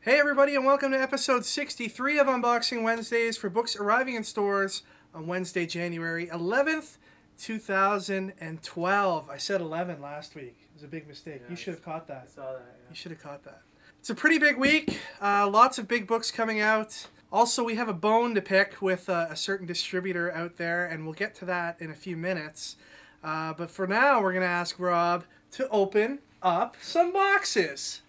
Hey everybody, and welcome to episode 63 of Unboxing Wednesdays for books arriving in stores on Wednesday, January 11th, 2012. I said 11 last week. It was a big mistake. Yeah, you should have caught that. I saw that, yeah. You should have caught that. It's a pretty big week. Lots of big books coming out. Also, we have a bone to pick with a certain distributor out there, and we'll get to that in a few minutes. But for now, we're going to ask Rob to open up some boxes.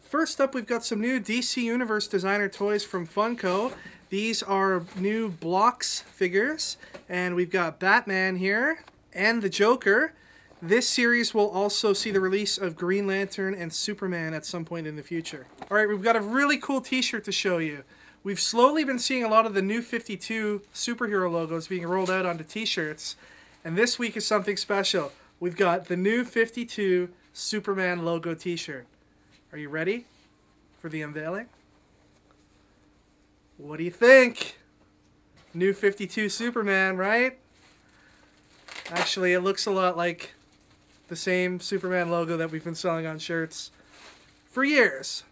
First up, we've got some new DC Universe designer toys from Funko. These are new BLOX figures, and we've got Batman here and the Joker. This series will also see the release of Green Lantern and Superman at some point in the future. Alright, we've got a really cool t-shirt to show you. We've slowly been seeing a lot of the new 52 superhero logos being rolled out onto t-shirts, and this week is something special. We've got the new 52 Superman logo t-shirt. Are you ready for the unveiling? What do you think? New 52 Superman, right? Actually, it looks a lot like the same Superman logo that we've been selling on shirts for years.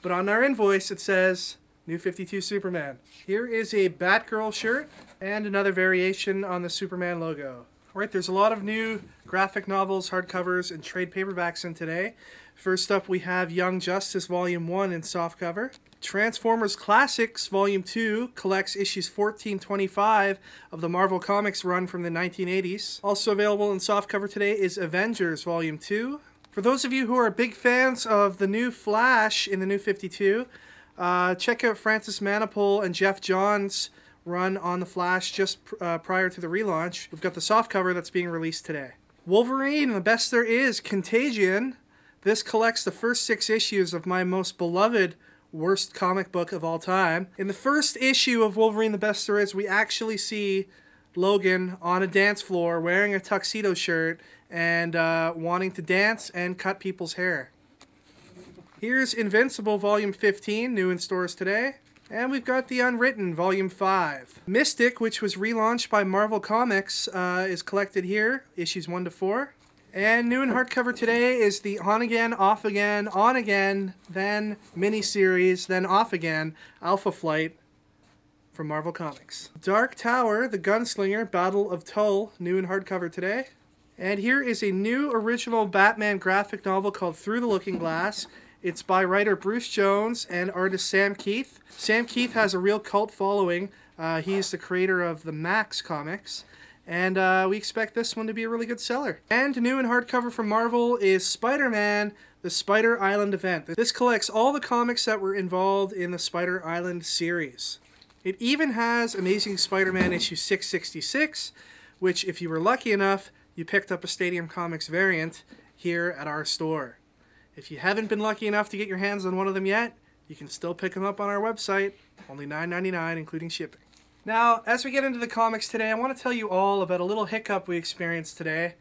But on our invoice, it says New 52 Superman. Here is a Batgirl shirt and another variation on the Superman logo. Alright, there's a lot of new graphic novels, hardcovers, and trade paperbacks in today. First up, we have Young Justice Volume 1 in softcover. Transformers Classics Volume 2 collects issues 14-25 of the Marvel Comics run from the 1980s. Also available in softcover today is Avengers Volume 2. For those of you who are big fans of the new Flash in the New 52, check out Francis Manapul and Jeff Johns' run on the Flash just prior to the relaunch. We've got the softcover that's being released today. Wolverine, the best there is, Contagion. This collects the first 6 issues of my most beloved worst comic book of all time. In the first issue of Wolverine, the best there is, we actually see Logan on a dance floor wearing a tuxedo shirt and wanting to dance and cut people's hair. Here's Invincible Volume 15, new in stores today. And we've got The Unwritten, Volume 5. Mystic, which was relaunched by Marvel Comics, is collected here, issues 1-4. And new in hardcover today is the On Again, Off Again, On Again, then miniseries, then Off Again, Alpha Flight from Marvel Comics. Dark Tower, The Gunslinger, Battle of Tull, new in hardcover today. And here is a new original Batman graphic novel called Through the Looking Glass. It's by writer Bruce Jones and artist Sam Keith. Sam Keith has a real cult following. He's the creator of the Max comics. And we expect this one to be a really good seller. And new in hardcover from Marvel is Spider-Man, the Spider Island event. This collects all the comics that were involved in the Spider Island series. It even has Amazing Spider-Man issue 666, which if you were lucky enough, you picked up a Stadium Comics variant here at our store. If you haven't been lucky enough to get your hands on one of them yet, you can still pick them up on our website, only $9.99 including shipping. Now, as we get into the comics today, I want to tell you all about a little hiccup we experienced today.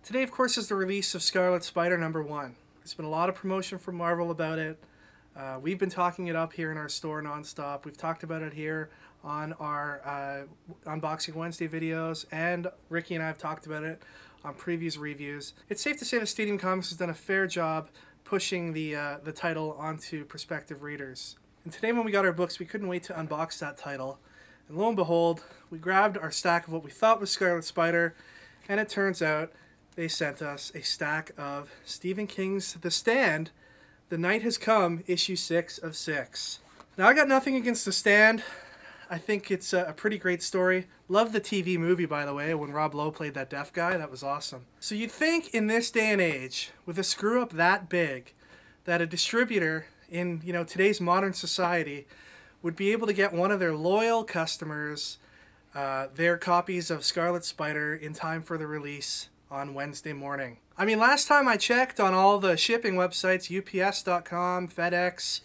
Today, of course, is the release of Scarlet Spider #1. There's been a lot of promotion from Marvel about it. We've been talking it up here in our store nonstop. We've talked about it here on our Unboxing Wednesday videos, and Ricky and I have talked about it on previous reviews. It's safe to say that Stadium Comics has done a fair job pushing the title onto prospective readers. And today when we got our books, we couldn't wait to unbox that title. And lo and behold, we grabbed our stack of what we thought was Scarlet Spider, and it turns out they sent us a stack of Stephen King's The Stand, The Night Has Come, issue 6 of 6. Now, I got nothing against The Stand. I think it's a pretty great story. Love the TV movie, by the way, when Rob Lowe played that deaf guy. That was awesome. So you'd think in this day and age, with a screw-up that big, that a distributor in today's modern society would be able to get one of their loyal customers their copies of Scarlet Spider in time for the release on Wednesday morning. I mean, last time I checked on all the shipping websites, UPS.com, FedEx,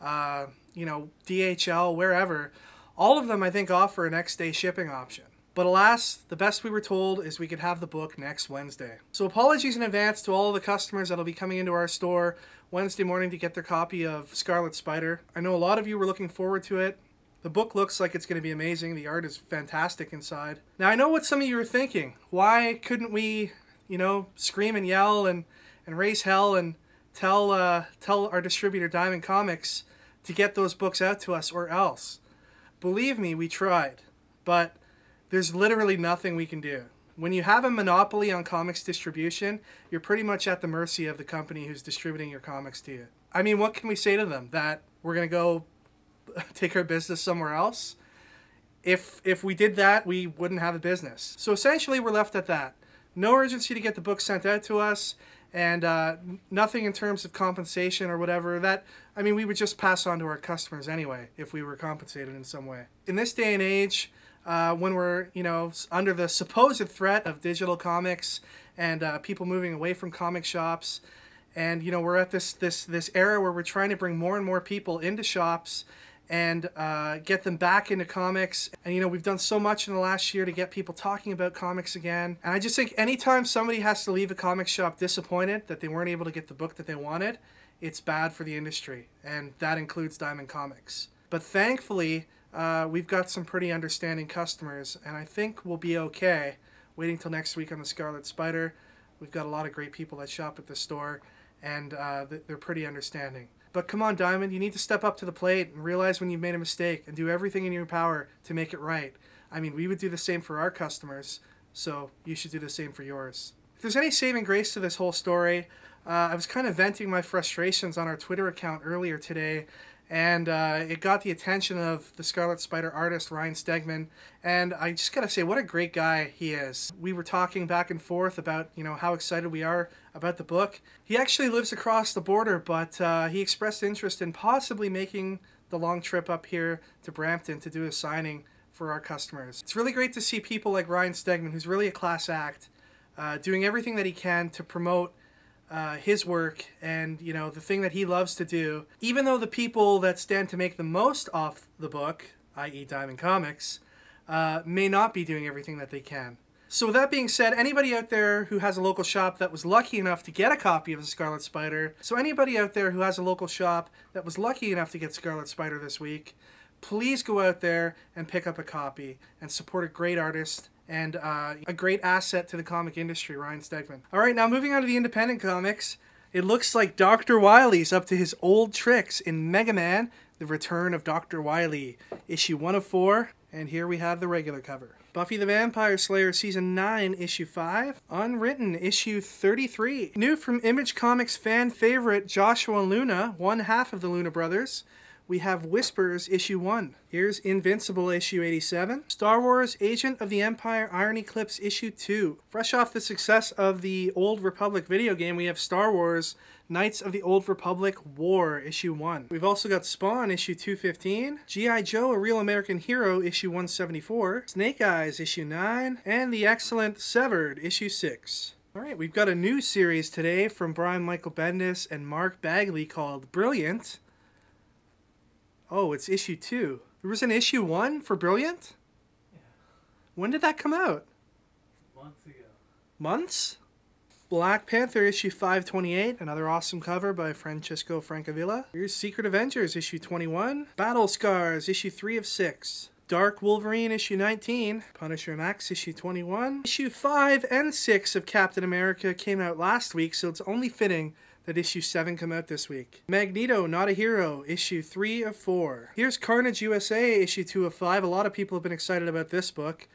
DHL, wherever, all of them, I think, offer a next-day shipping option. But alas, the best we were told is we could have the book next Wednesday. So apologies in advance to all of the customers that will be coming into our store Wednesday morning to get their copy of Scarlet Spider. I know a lot of you were looking forward to it. The book looks like it's going to be amazing. The art is fantastic inside. Now, I know what some of you are thinking. Why couldn't we, scream and yell and raise hell and tell our distributor Diamond Comics to get those books out to us, or else. Believe me, we tried, but there's literally nothing we can do. When you have a monopoly on comics distribution, you're pretty much at the mercy of the company who's distributing your comics to you. I mean, what can we say to them? That we're going to go take our business somewhere else? If we did that, we wouldn't have a business. So essentially, we're left at that. No urgency to get the book sent out to us, and nothing in terms of compensation or whatever. That, I mean, we would just pass on to our customers anyway if we were compensated in some way. In this day and age, when we're, you know, under the supposed threat of digital comics and people moving away from comic shops, and, you know, we're at this era where we're trying to bring more and more people into shops and get them back into comics. And, you know, we've done so much in the last year to get people talking about comics again. And I just think anytime somebody has to leave a comic shop disappointed that they weren't able to get the book that they wanted, it's bad for the industry. And that includes Diamond Comics. But thankfully, we've got some pretty understanding customers, and I think we'll be okay. Waiting till next week on the Scarlet Spider. We've got a lot of great people that shop at the store, and they're pretty understanding. But come on, Diamond, you need to step up to the plate and realize when you've made a mistake and do everything in your power to make it right. I mean, we would do the same for our customers, so you should do the same for yours. If there's any saving grace to this whole story, I was kind of venting my frustrations on our Twitter account earlier today, and it got the attention of the Scarlet Spider artist, Ryan Stegman, and I just gotta say, what a great guy he is. We were talking back and forth about, you know, how excited we are about the book. He actually lives across the border, but he expressed interest in possibly making the long trip up here to Brampton to do a signing for our customers. It's really great to see people like Ryan Stegman, who's really a class act, doing everything that he can to promote his work and, you know, the thing that he loves to do, even though the people that stand to make the most off the book, i.e. Diamond Comics, may not be doing everything that they can. So with that being said, anybody out there who has a local shop that was lucky enough to get a copy of the Scarlet Spider, so anybody out there who has a local shop that was lucky enough to get Scarlet Spider this week, please go out there and pick up a copy and support a great artist and a great asset to the comic industry, Ryan Stegman. All right, now moving on to the independent comics, it looks like Dr. Wily's up to his old tricks in Mega Man, The Return of Dr. Wily, issue 1 of 4, and here we have the regular cover. Buffy the Vampire Slayer Season 9, Issue 5, Unwritten, Issue 33. New from Image Comics fan favorite Joshua Luna, one half of the Luna brothers. We have Whispers, Issue 1. Here's Invincible, Issue 87. Star Wars Agent of the Empire Iron Eclipse, Issue 2. Fresh off the success of the Old Republic video game, we have Star Wars Knights of the Old Republic War, Issue 1. We've also got Spawn, Issue 215. G.I. Joe, A Real American Hero, Issue 174. Snake Eyes, Issue 9. And the excellent Severed, Issue 6. Alright, we've got a new series today from Brian Michael Bendis and Mark Bagley called Brilliant. Oh, it's issue 2. There was an issue 1 for Brilliant? Yeah. When did that come out? Months ago. Months? Black Panther issue 528, another awesome cover by Francesco Francavilla. Here's Secret Avengers issue 21. Battle Scars issue 3 of 6. Dark Wolverine issue 19. Punisher Max issue 21. Issue 5 and 6 of Captain America came out last week, so it's only fitting that issue 7 come out this week. Magneto, Not a Hero, issue 3 of 4. Here's Carnage USA, issue 2 of 5. A lot of people have been excited about this book.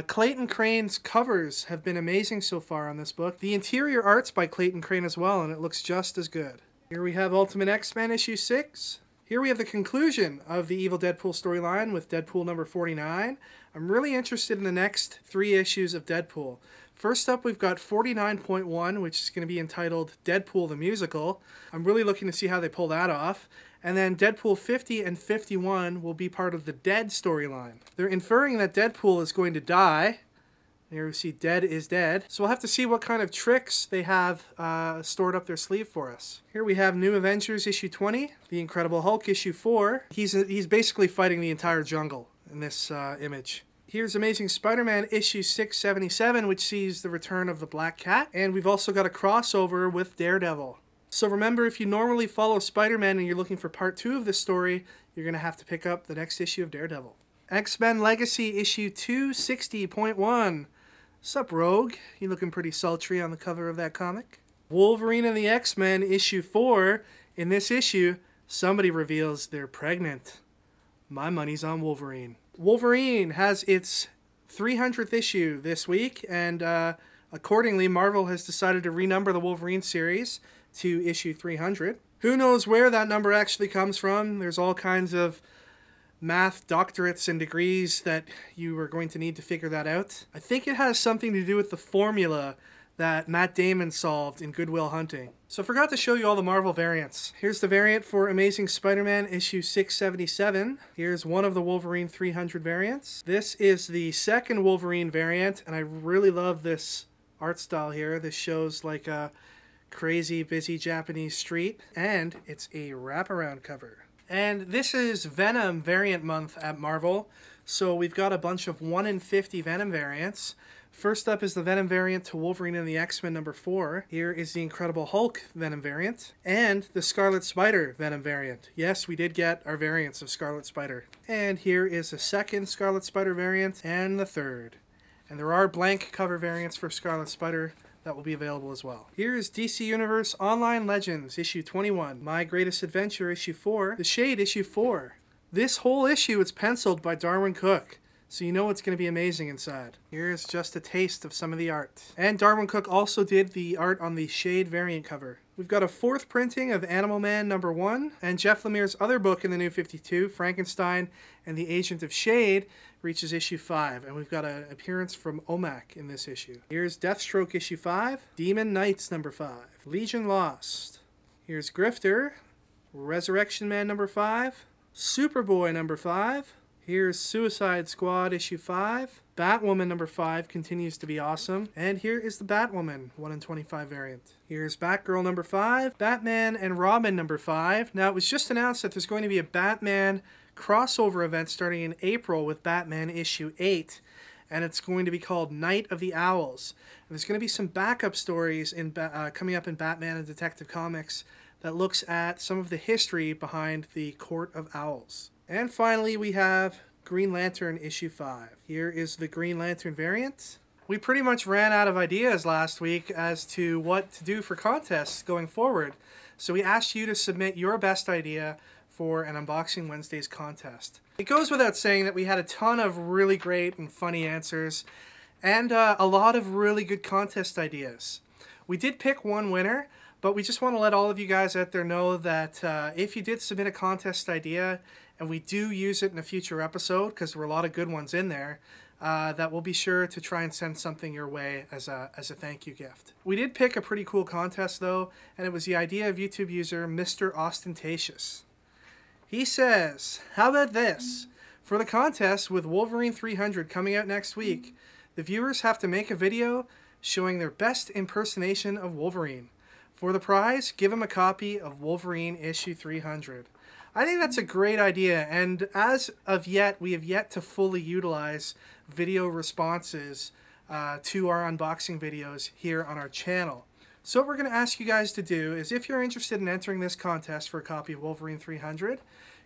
Clayton Crane's covers have been amazing so far on this book. The interior art's by Clayton Crane as well, and it looks just as good. Here we have Ultimate X-Men, issue 6. Here we have the conclusion of the Evil Deadpool storyline with Deadpool number 49. I'm really interested in the next 3 issues of Deadpool. First up, we've got 49.1, which is going to be entitled Deadpool the Musical. I'm really looking to see how they pull that off. And then Deadpool 50 and 51 will be part of the Dead storyline. They're inferring that Deadpool is going to die. Here we see Dead is Dead. So we'll have to see what kind of tricks they have stored up their sleeve for us. Here we have New Avengers issue 20, The Incredible Hulk issue 4. He's basically fighting the entire jungle in this image. Here's Amazing Spider-Man issue 677, which sees the return of the Black Cat. And we've also got a crossover with Daredevil. So remember, if you normally follow Spider-Man and you're looking for part 2 of this story, you're going to have to pick up the next issue of Daredevil. X-Men Legacy issue 260.1. Sup, Rogue? You looking pretty sultry on the cover of that comic. Wolverine and the X-Men issue 4. In this issue, somebody reveals they're pregnant. My money's on Wolverine. Wolverine has its 300th issue this week, and accordingly, Marvel has decided to renumber the Wolverine series to issue 300. Who knows where that number actually comes from? There's all kinds of math doctorates and degrees that you are going to need to figure that out. I think it has something to do with the formula that Matt Damon solved in Good Will Hunting. So I forgot to show you all the Marvel variants. Here's the variant for Amazing Spider-Man issue 677. Here's one of the Wolverine 300 variants. This is the second Wolverine variant, and I really love this art style here. This shows like a crazy busy Japanese street, and it's a wraparound cover. And this is Venom variant month at Marvel, so we've got a bunch of 1 in 50 Venom variants. First up is the Venom variant to Wolverine and the X-Men number 4. Here is the Incredible Hulk Venom variant, and the Scarlet Spider Venom variant. Yes, we did get our variants of Scarlet Spider. And here is the second Scarlet Spider variant, and the third. And there are blank cover variants for Scarlet Spider that will be available as well. Here is DC Universe Online Legends, issue 21. My Greatest Adventure, issue 4. The Shade, issue 4. This whole issue is penciled by Darwin Cook, so you know it's going to be amazing inside. Here's just a taste of some of the art. And Darwin Cook also did the art on the Shade variant cover. We've got a 4th printing of Animal Man number 1, and Jeff Lemire's other book in the New 52, Frankenstein and the Agent of Shade, reaches issue 5, and we've got an appearance from OMAC in this issue. Here's Deathstroke issue 5, Demon Knights number 5, Legion Lost. Here's Grifter, Resurrection Man number 5, Superboy number 5. Here's Suicide Squad issue 5. Batwoman number 5 continues to be awesome. And here is the Batwoman 1 in 25 variant. Here's Batgirl number 5. Batman and Robin number 5. Now it was just announced that there's going to be a Batman crossover event starting in April with Batman issue 8. And it's going to be called Night of the Owls. And there's going to be some backup stories coming up in Batman and Detective Comics that looks at some of the history behind the Court of Owls. And finally, we have Green Lantern issue 5. Here is the Green Lantern variant. We pretty much ran out of ideas last week as to what to do for contests going forward. So we asked you to submit your best idea for an Unboxing Wednesdays contest. It goes without saying that we had a ton of really great and funny answers and a lot of really good contest ideas. We did pick one winner, but we just want to let all of you guys out there know that if you did submit a contest idea, and we do use it in a future episode, because there were a lot of good ones in there, that we'll be sure to try and send something your way as a thank you gift. We did pick a pretty cool contest though, and it was the idea of YouTube user Mr. Ostentatious. He says, how about this? For the contest with Wolverine 300 coming out next week, the viewers have to make a video showing their best impersonation of Wolverine. For the prize, give them a copy of Wolverine issue 300. I think that's a great idea, and as of yet, we have yet to fully utilize video responses to our unboxing videos here on our channel. So what we're going to ask you guys to do is, if you're interested in entering this contest for a copy of Wolverine 300,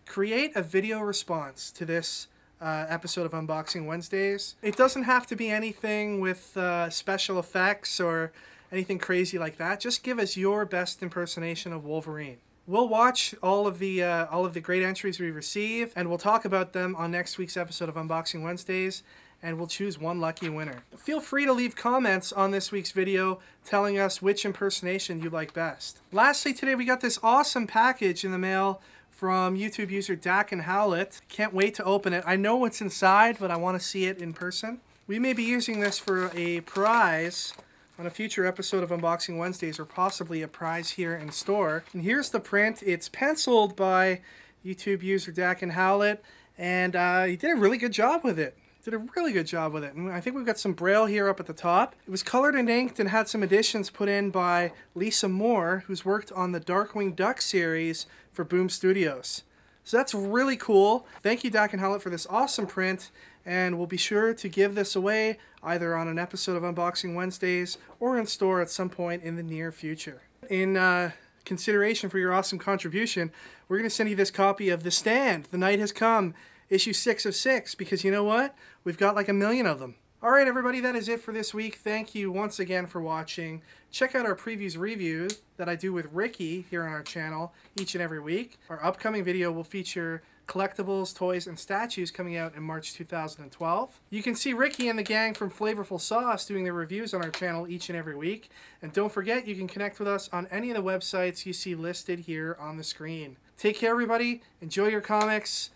create a video response to this episode of Unboxing Wednesdays. It doesn't have to be anything with special effects or anything crazy like that. Just give us your best impersonation of Wolverine. We'll watch all of the great entries we receive, and we'll talk about them on next week's episode of Unboxing Wednesdays, and we'll choose one lucky winner. Feel free to leave comments on this week's video telling us which impersonation you like best. Lastly, today we got this awesome package in the mail from YouTube user Dak and Howlett. Can't wait to open it. I know what's inside, but I want to see it in person. We may be using this for a prize on a future episode of Unboxing Wednesdays, or possibly a prize here in store. And here's the print. It's penciled by YouTube user Dak and Howlett, and he did a really good job with it. And I think we've got some braille here up at the top. It was colored and inked and had some additions put in by Lisa Moore, who's worked on the Darkwing Duck series for Boom Studios. So that's really cool. Thank you, Dak and Howlett, for this awesome print, and we'll be sure to give this away either on an episode of Unboxing Wednesdays or in store at some point in the near future. In consideration for your awesome contribution, we're going to send you this copy of The Stand, The Night Has Come, issue 6 of 6, because you know what? We've got like 1 million of them. Alright everybody, that is it for this week. Thank you once again for watching. Check out our previews review that I do with Ricky here on our channel each and every week. Our upcoming video will feature collectibles, toys, and statues coming out in March 2012. You can see Ricky and the gang from Flavorful Sauce doing their reviews on our channel each and every week. And don't forget, you can connect with us on any of the websites you see listed here on the screen. Take care everybody, enjoy your comics.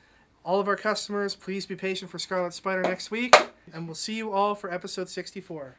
All of our customers, please be patient for Scarlet Spider next week, and we'll see you all for episode 64.